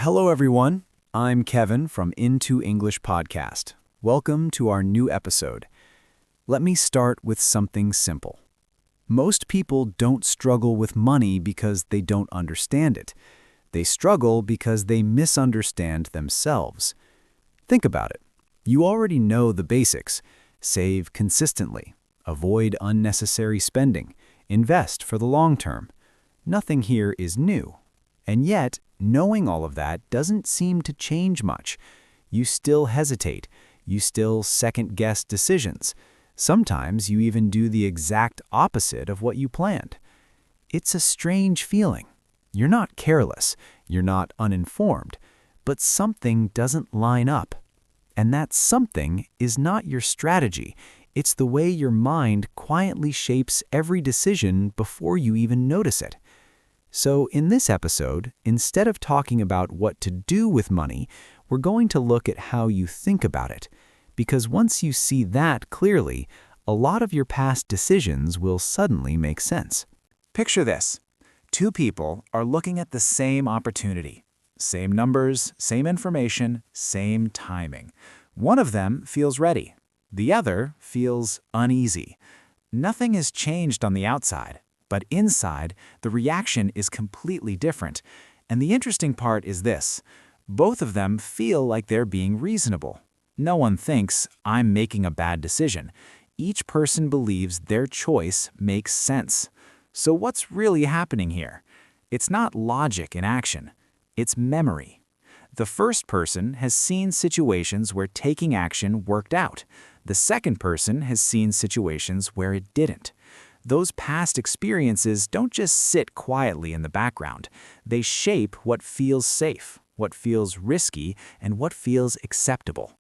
Hello, everyone. I'm Kevin from Into English Podcast. Welcome to our new episode. Let me start with something simple. Most people don't struggle with money because they don't understand it. They struggle because they misunderstand themselves. Think about it. You already know the basics. Save consistently. Avoid unnecessary spending. Invest for the long term. Nothing here is new. And yet, knowing all of that doesn't seem to change much. You still hesitate. You still second-guess decisions. Sometimes you even do the exact opposite of what you planned. It's a strange feeling. You're not careless. You're not uninformed. But something doesn't line up. And that something is not your strategy. It's the way your mind quietly shapes every decision before you even notice it. So in this episode, instead of talking about what to do with money, we're going to look at how you think about it. Because once you see that clearly, a lot of your past decisions will suddenly make sense. Picture this. Two people are looking at the same opportunity. Same numbers, same information, same timing. One of them feels ready. The other feels uneasy. Nothing has changed on the outside. But inside, the reaction is completely different. And the interesting part is this. Both of them feel like they're being reasonable. No one thinks, I'm making a bad decision. Each person believes their choice makes sense. So what's really happening here? It's not logic in action. It's memory. The first person has seen situations where taking action worked out. The second person has seen situations where it didn't. Those past experiences don't just sit quietly in the background. They shape what feels safe, what feels risky, and what feels acceptable.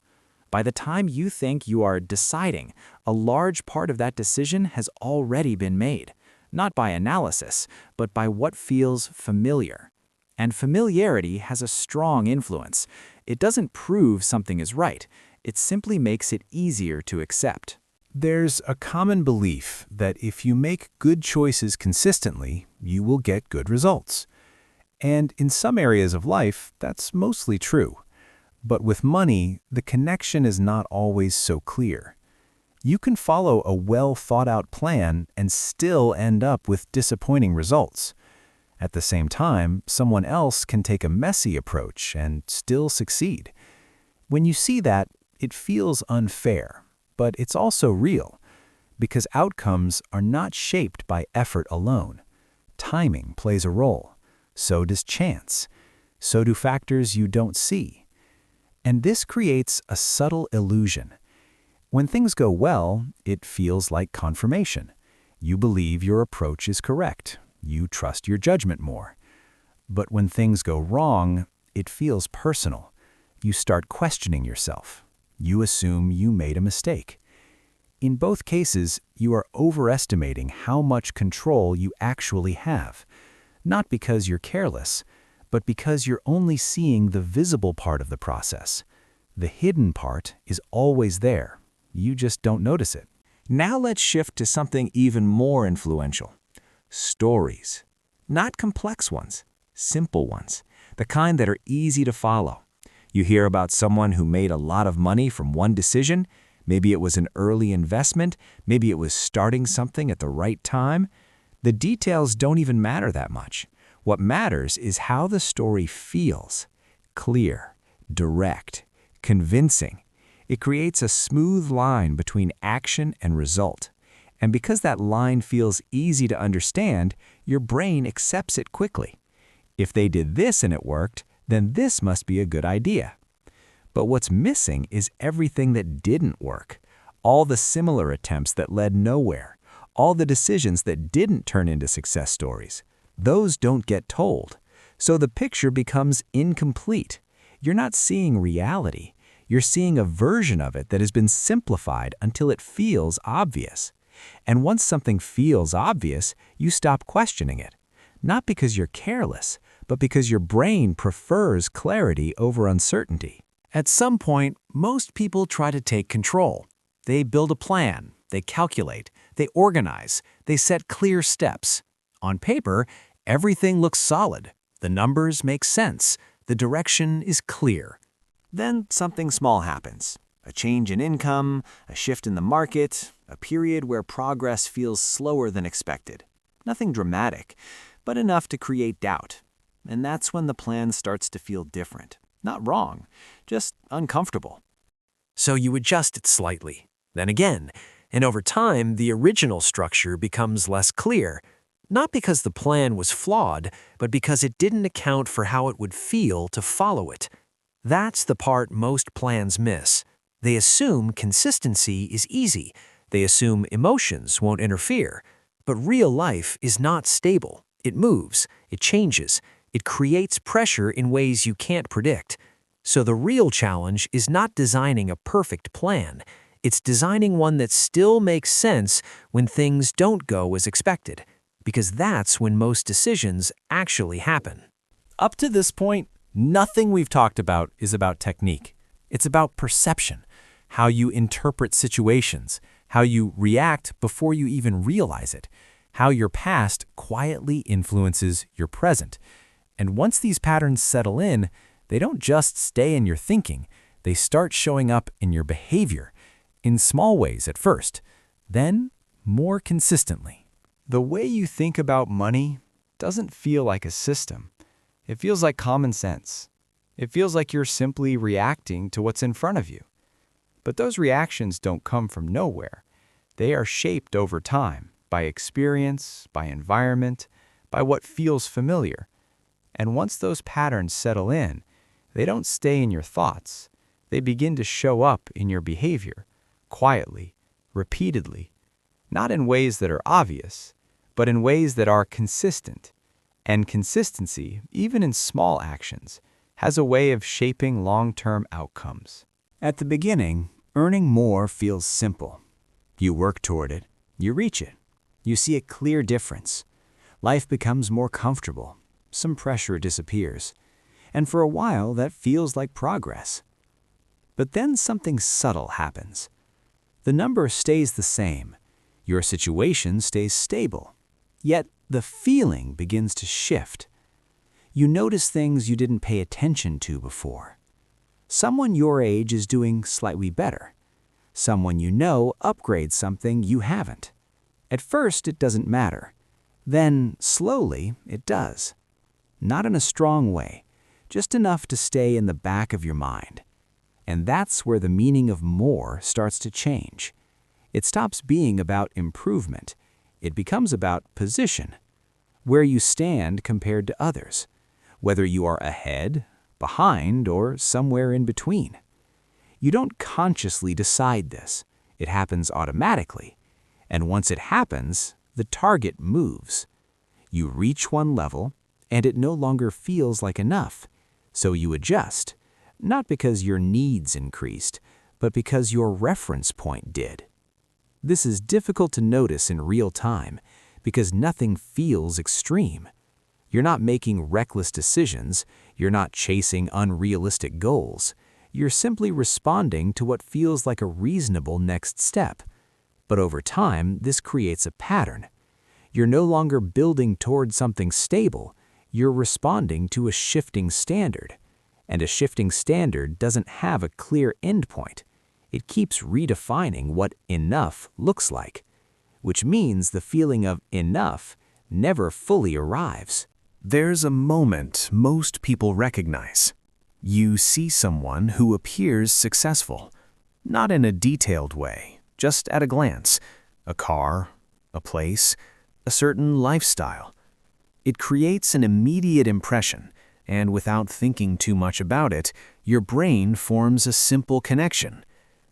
By the time you think you are deciding, a large part of that decision has already been made, not by analysis, but by what feels familiar. And familiarity has a strong influence. It doesn't prove something is right. It simply makes it easier to accept. There's a common belief that if you make good choices consistently, you will get good results. And in some areas of life, that's mostly true. But with money, the connection is not always so clear. You can follow a well-thought-out plan and still end up with disappointing results. At the same time, someone else can take a messy approach and still succeed. When you see that, it feels unfair. But it's also real, because outcomes are not shaped by effort alone. Timing plays a role. So does chance. So do factors you don't see. And this creates a subtle illusion. When things go well, it feels like confirmation. You believe your approach is correct. You trust your judgment more. But when things go wrong, it feels personal. You start questioning yourself. You assume you made a mistake. In both cases, you are overestimating how much control you actually have, not because you're careless, but because you're only seeing the visible part of the process. The hidden part is always there. You just don't notice it. Now let's shift to something even more influential. Stories. Not complex ones, simple ones, the kind that are easy to follow. You hear about someone who made a lot of money from one decision. Maybe it was an early investment. Maybe it was starting something at the right time. The details don't even matter that much. What matters is how the story feels. Clear, direct, convincing. It creates a smooth line between action and result. And because that line feels easy to understand, your brain accepts it quickly. If they did this and it worked, then this must be a good idea. But what's missing is everything that didn't work. All the similar attempts that led nowhere. All the decisions that didn't turn into success stories. Those don't get told. So the picture becomes incomplete. You're not seeing reality. You're seeing a version of it that has been simplified until it feels obvious. And once something feels obvious, you stop questioning it. Not because you're careless, but because your brain prefers clarity over uncertainty. At some point, most people try to take control. They build a plan, they calculate, they organize, they set clear steps. On paper, everything looks solid. The numbers make sense. The direction is clear. Then something small happens. A change in income, a shift in the market, a period where progress feels slower than expected. Nothing dramatic, but enough to create doubt. And that's when the plan starts to feel different. Not wrong, just uncomfortable. So you adjust it slightly, then again, and over time, the original structure becomes less clear, not because the plan was flawed, but because it didn't account for how it would feel to follow it. That's the part most plans miss. They assume consistency is easy. They assume emotions won't interfere. But real life is not stable. It moves, it changes, it creates pressure in ways you can't predict. So the real challenge is not designing a perfect plan. It's designing one that still makes sense when things don't go as expected, because that's when most decisions actually happen. Up to this point, nothing we've talked about is about technique. It's about perception, how you interpret situations, how you react before you even realize it, how your past quietly influences your present. And once these patterns settle in, they don't just stay in your thinking, they start showing up in your behavior, in small ways at first, then more consistently. The way you think about money doesn't feel like a system. It feels like common sense. It feels like you're simply reacting to what's in front of you. But those reactions don't come from nowhere. They are shaped over time by experience, by environment, by what feels familiar. And once those patterns settle in, they don't stay in your thoughts. They begin to show up in your behavior, quietly, repeatedly, not in ways that are obvious, but in ways that are consistent. And consistency, even in small actions, has a way of shaping long-term outcomes. At the beginning, earning more feels simple. You work toward it, you reach it, you see a clear difference. Life becomes more comfortable, some pressure disappears, and for a while that feels like progress. But then something subtle happens. The number stays the same, your situation stays stable, yet the feeling begins to shift. You notice things you didn't pay attention to before. Someone your age is doing slightly better. Someone you know upgrades something you haven't. At first, it doesn't matter. Then, slowly, it does. Not in a strong way, just enough to stay in the back of your mind. And that's where the meaning of more starts to change. It stops being about improvement. It becomes about position, where you stand compared to others, whether you are ahead, behind, or somewhere in between. You don't consciously decide this. It happens automatically. And once it happens, the target moves. You reach one level, and it no longer feels like enough. So you adjust, not because your needs increased, but because your reference point did. This is difficult to notice in real time because nothing feels extreme. You're not making reckless decisions. You're not chasing unrealistic goals. You're simply responding to what feels like a reasonable next step. But over time, this creates a pattern. You're no longer building toward something stable. You're responding to a shifting standard. And a shifting standard doesn't have a clear endpoint. It keeps redefining what enough looks like, which means the feeling of enough never fully arrives. There's a moment most people recognize. You see someone who appears successful, not in a detailed way, just at a glance. A car, a place, a certain lifestyle. It creates an immediate impression, and without thinking too much about it, your brain forms a simple connection.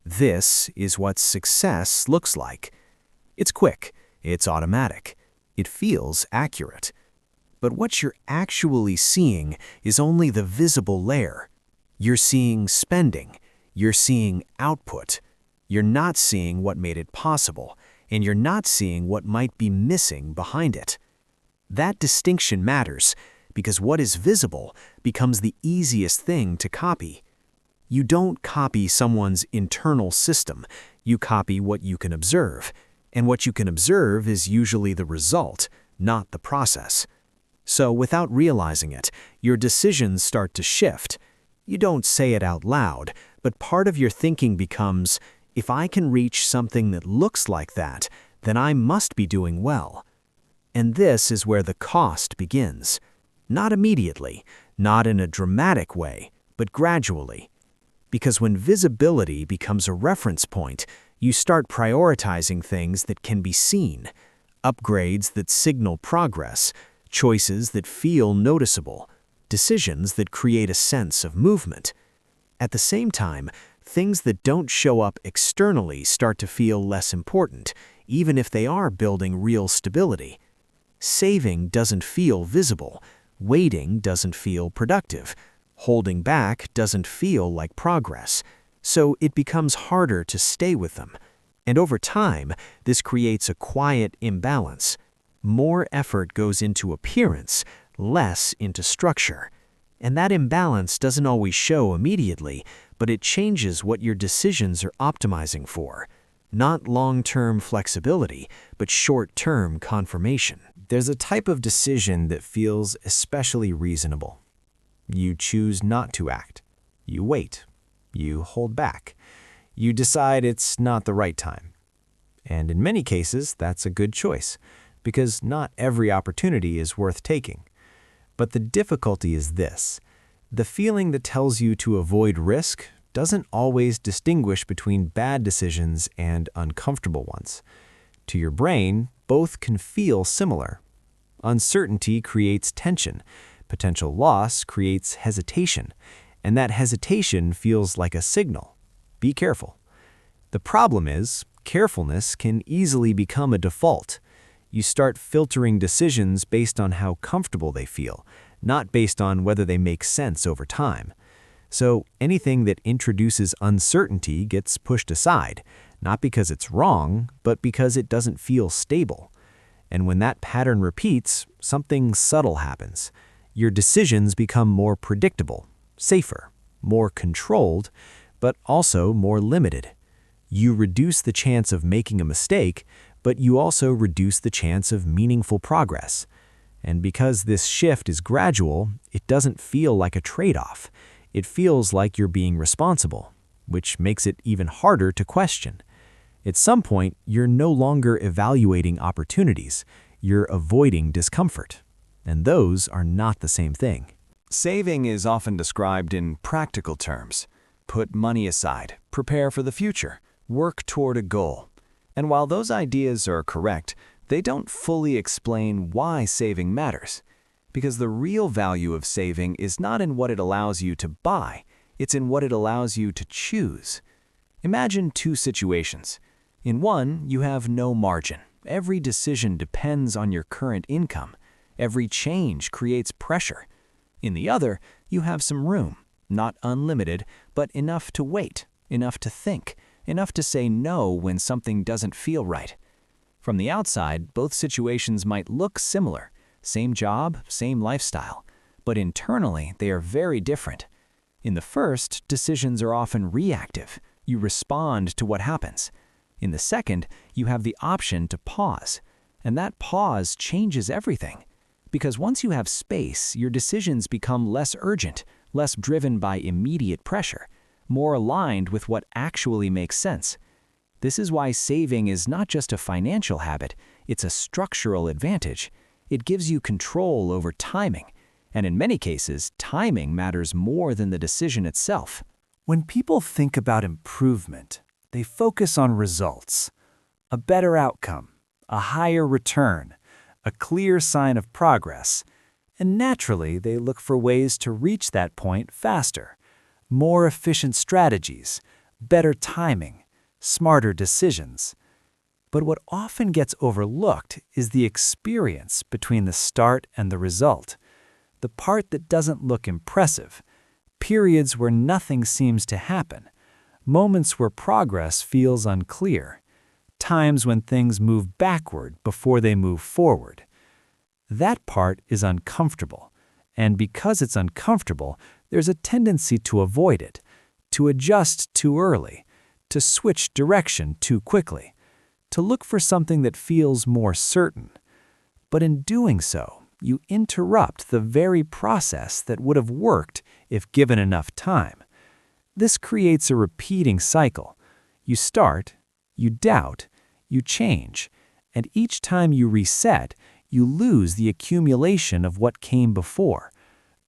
This is what success looks like. It's quick, it's automatic, it feels accurate. But what you're actually seeing is only the visible layer. You're seeing spending, you're seeing output. You're not seeing what made it possible, and you're not seeing what might be missing behind it. That distinction matters because what is visible becomes the easiest thing to copy. You don't copy someone's internal system, you copy what you can observe. And what you can observe is usually the result, not the process. So without realizing it, your decisions start to shift. You don't say it out loud, but part of your thinking becomes, if I can reach something that looks like that, then I must be doing well. And this is where the cost begins. Not immediately, not in a dramatic way, but gradually. Because when visibility becomes a reference point, you start prioritizing things that can be seen, upgrades that signal progress, choices that feel noticeable, decisions that create a sense of movement. At the same time, things that don't show up externally start to feel less important, even if they are building real stability. Saving doesn't feel visible. Waiting doesn't feel productive. Holding back doesn't feel like progress. So it becomes harder to stay with them. And over time, this creates a quiet imbalance. More effort goes into appearance, less into structure. And that imbalance doesn't always show immediately, but it changes what your decisions are optimizing for. Not long-term flexibility, but short-term confirmation. There's a type of decision that feels especially reasonable. You choose not to act. You wait. You hold back. You decide it's not the right time. And in many cases, that's a good choice, because not every opportunity is worth taking. But the difficulty is this. The feeling that tells you to avoid risk doesn't always distinguish between bad decisions and uncomfortable ones. To your brain, both can feel similar. Uncertainty creates tension. Potential loss creates hesitation. And that hesitation feels like a signal. Be careful. The problem is, carefulness can easily become a default. You start filtering decisions based on how comfortable they feel, not based on whether they make sense over time. So anything that introduces uncertainty gets pushed aside, not because it's wrong, but because it doesn't feel stable. And when that pattern repeats, something subtle happens. Your decisions become more predictable, safer, more controlled, but also more limited. You reduce the chance of making a mistake, but you also reduce the chance of meaningful progress. And because this shift is gradual, it doesn't feel like a trade-off. It feels like you're being responsible, which makes it even harder to question. At some point, you're no longer evaluating opportunities. You're avoiding discomfort. And those are not the same thing. Saving is often described in practical terms. Put money aside, prepare for the future, work toward a goal. And while those ideas are correct, they don't fully explain why saving matters. Because the real value of saving is not in what it allows you to buy, it's in what it allows you to choose. Imagine two situations. In one, you have no margin. Every decision depends on your current income. Every change creates pressure. In the other, you have some room, not unlimited, but enough to wait, enough to think, enough to say no when something doesn't feel right. From the outside, both situations might look similar. Same job, same lifestyle. But internally, they are very different. In the first, decisions are often reactive. You respond to what happens. In the second, you have the option to pause. And that pause changes everything. Because once you have space, your decisions become less urgent, less driven by immediate pressure, more aligned with what actually makes sense. This is why saving is not just a financial habit, it's a structural advantage. It gives you control over timing. And in many cases, timing matters more than the decision itself. When people think about improvement, they focus on results. A better outcome, a higher return, a clear sign of progress. And naturally, they look for ways to reach that point faster. More efficient strategies, better timing, smarter decisions. But what often gets overlooked is the experience between the start and the result. The part that doesn't look impressive. Periods where nothing seems to happen. Moments where progress feels unclear. Times when things move backward before they move forward. That part is uncomfortable. And because it's uncomfortable, there's a tendency to avoid it, to adjust too early, to switch direction too quickly, to look for something that feels more certain. But in doing so, you interrupt the very process that would have worked if given enough time. This creates a repeating cycle. You start, you doubt, you change, and each time you reset, you lose the accumulation of what came before.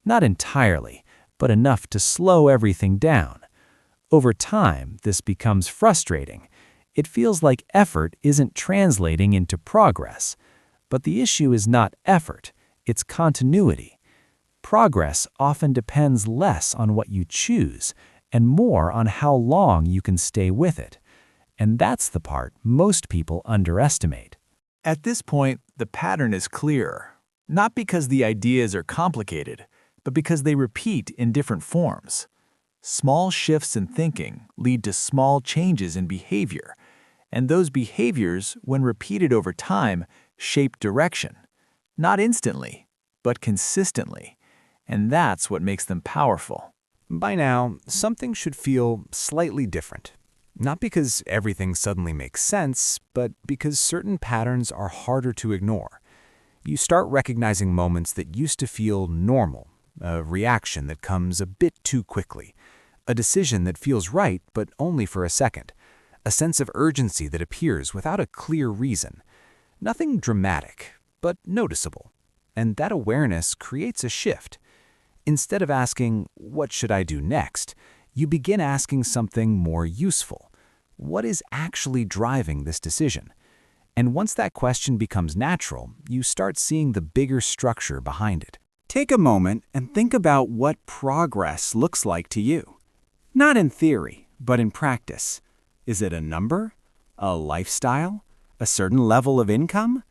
Not entirely, but enough to slow everything down. Over time, this becomes frustrating. It feels like effort isn't translating into progress. But the issue is not effort, it's continuity. Progress often depends less on what you choose and more on how long you can stay with it. And that's the part most people underestimate. At this point, the pattern is clear, not because the ideas are complicated, but because they repeat in different forms. Small shifts in thinking lead to small changes in behavior, and those behaviors, when repeated over time, shape direction. Not instantly, but consistently. And that's what makes them powerful. By now, something should feel slightly different. Not because everything suddenly makes sense, but because certain patterns are harder to ignore. You start recognizing moments that used to feel normal, a reaction that comes a bit too quickly, a decision that feels right but only for a second, a sense of urgency that appears without a clear reason. Nothing dramatic, but noticeable. And that awareness creates a shift. Instead of asking, "What should I do next?" you begin asking something more useful. What is actually driving this decision? And once that question becomes natural, you start seeing the bigger structure behind it. Take a moment and think about what progress looks like to you. Not in theory, but in practice. Is it a number? A lifestyle? A certain level of income?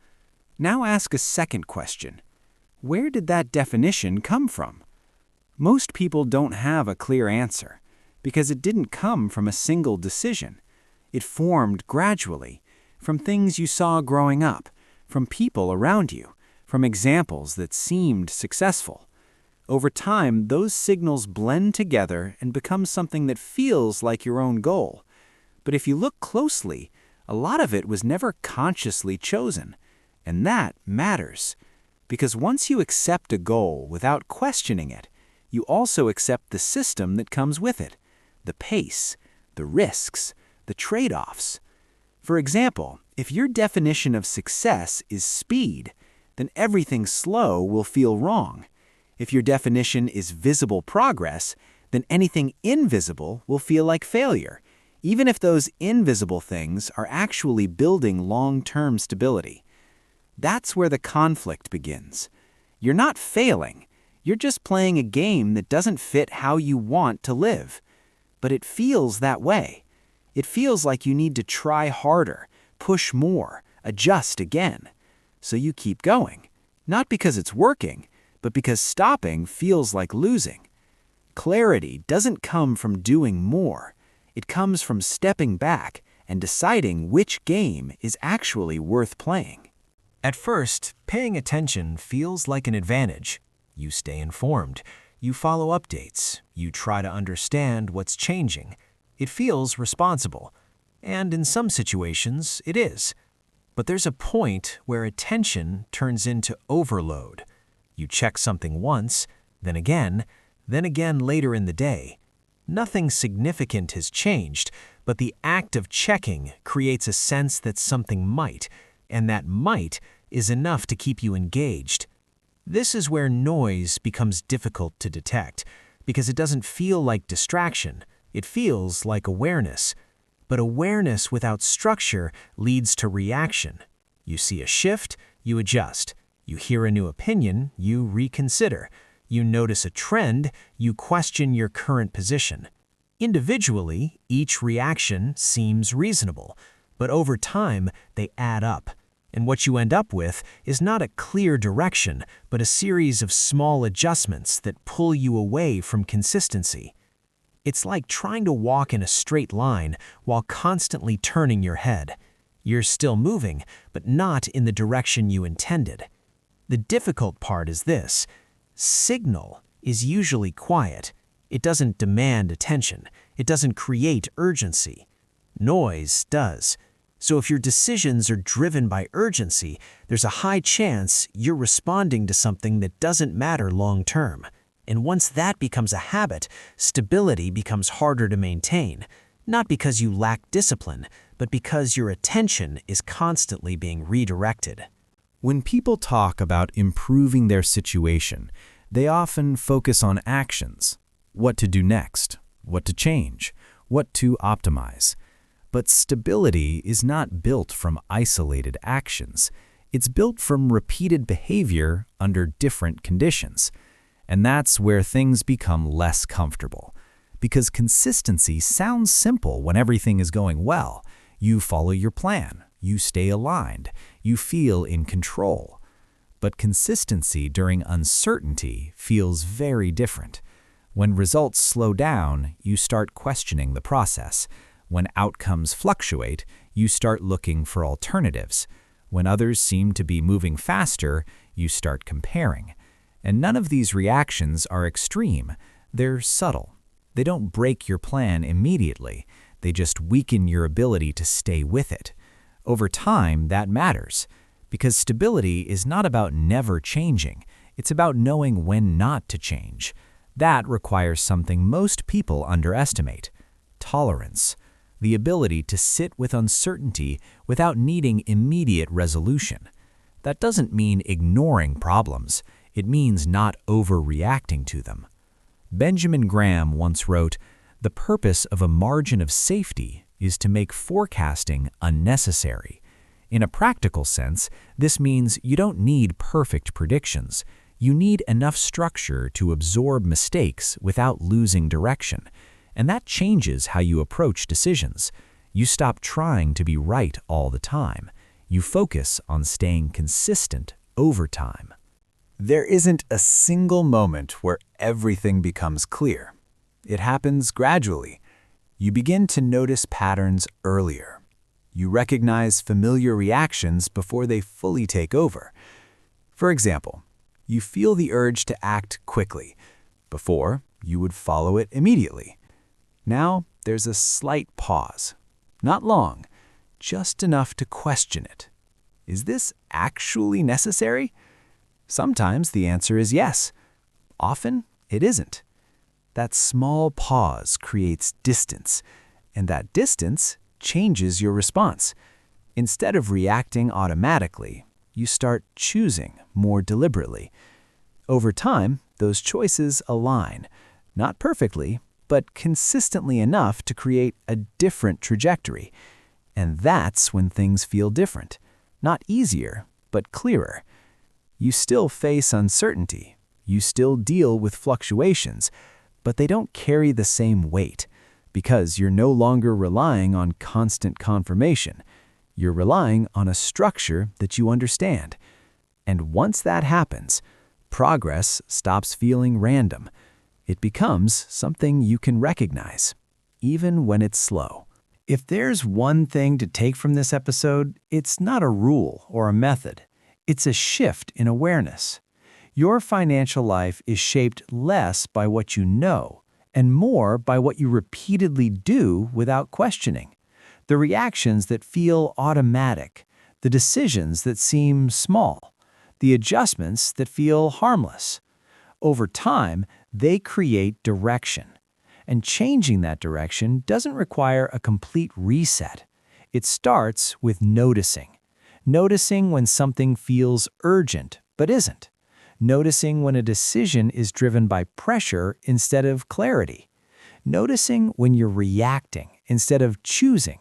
Now ask a second question. Where did that definition come from? Most people don't have a clear answer because it didn't come from a single decision. It formed gradually from things you saw growing up, from people around you, from examples that seemed successful. Over time, those signals blend together and become something that feels like your own goal. But if you look closely, a lot of it was never consciously chosen. And that matters. Because once you accept a goal without questioning it, you also accept the system that comes with it, the pace, the risks, the trade-offs. For example, if your definition of success is speed, then everything slow will feel wrong. If your definition is visible progress, then anything invisible will feel like failure, even if those invisible things are actually building long-term stability. That's where the conflict begins. You're not failing. You're just playing a game that doesn't fit how you want to live. But it feels that way. It feels like you need to try harder, push more, adjust again. So you keep going. Not because it's working, but because stopping feels like losing. Clarity doesn't come from doing more. It comes from stepping back and deciding which game is actually worth playing. At first, paying attention feels like an advantage. You stay informed, you follow updates, you try to understand what's changing. It feels responsible, and in some situations, it is. But there's a point where attention turns into overload. You check something once, then again later in the day. Nothing significant has changed, but the act of checking creates a sense that something might, and that might is enough to keep you engaged. This is where noise becomes difficult to detect, because it doesn't feel like distraction, it feels like awareness. But awareness without structure leads to reaction. You see a shift, you adjust. You hear a new opinion, you reconsider. You notice a trend, you question your current position. Individually, each reaction seems reasonable, but over time, they add up. And what you end up with is not a clear direction, but a series of small adjustments that pull you away from consistency. It's like trying to walk in a straight line while constantly turning your head. You're still moving, but not in the direction you intended. The difficult part is this. Signal is usually quiet. It doesn't demand attention. It doesn't create urgency. Noise does. So if your decisions are driven by urgency, there's a high chance you're responding to something that doesn't matter long term. And once that becomes a habit, stability becomes harder to maintain, not because you lack discipline, but because your attention is constantly being redirected. When people talk about improving their situation, they often focus on actions, what to do next, what to change, what to optimize. But stability is not built from isolated actions. It's built from repeated behavior under different conditions. And that's where things become less comfortable. Because consistency sounds simple when everything is going well. You follow your plan, you stay aligned, you feel in control. But consistency during uncertainty feels very different. When results slow down, you start questioning the process. When outcomes fluctuate, you start looking for alternatives. When others seem to be moving faster, you start comparing. And none of these reactions are extreme. They're subtle. They don't break your plan immediately. They just weaken your ability to stay with it. Over time, that matters. Because stability is not about never changing. It's about knowing when not to change. That requires something most people underestimate: tolerance. The ability to sit with uncertainty without needing immediate resolution. That doesn't mean ignoring problems. It means not overreacting to them. Benjamin Graham once wrote, "The purpose of a margin of safety is to make forecasting unnecessary." In a practical sense, this means you don't need perfect predictions. You need enough structure to absorb mistakes without losing direction. And that changes how you approach decisions. You stop trying to be right all the time. You focus on staying consistent over time. There isn't a single moment where everything becomes clear. It happens gradually. You begin to notice patterns earlier. You recognize familiar reactions before they fully take over. For example, you feel the urge to act quickly. Before, you would follow it immediately. Now, there's a slight pause. Not long, just enough to question it. Is this actually necessary? Sometimes the answer is yes. Often, it isn't. That small pause creates distance, and that distance changes your response. Instead of reacting automatically, you start choosing more deliberately. Over time, those choices align, not perfectly, but consistently enough to create a different trajectory. And that's when things feel different. Not easier, but clearer. You still face uncertainty. You still deal with fluctuations, but they don't carry the same weight because you're no longer relying on constant confirmation. You're relying on a structure that you understand. And once that happens, progress stops feeling random. It becomes something you can recognize, even when it's slow. If there's one thing to take from this episode, it's not a rule or a method. It's a shift in awareness. Your financial life is shaped less by what you know and more by what you repeatedly do without questioning. The reactions that feel automatic, the decisions that seem small, the adjustments that feel harmless. Over time, they create direction. And changing that direction doesn't require a complete reset. It starts with noticing. Noticing when something feels urgent but isn't. Noticing when a decision is driven by pressure instead of clarity. Noticing when you're reacting instead of choosing.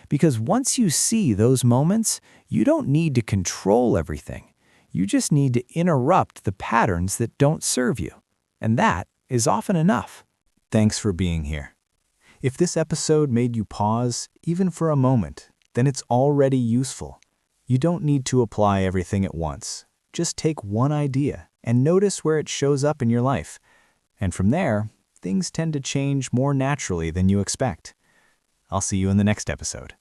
Because once you see those moments, you don't need to control everything. You just need to interrupt the patterns that don't serve you. And that is often enough. Thanks for being here. If this episode made you pause, even for a moment, then it's already useful. You don't need to apply everything at once. Just take one idea and notice where it shows up in your life. And from there, things tend to change more naturally than you expect. I'll see you in the next episode.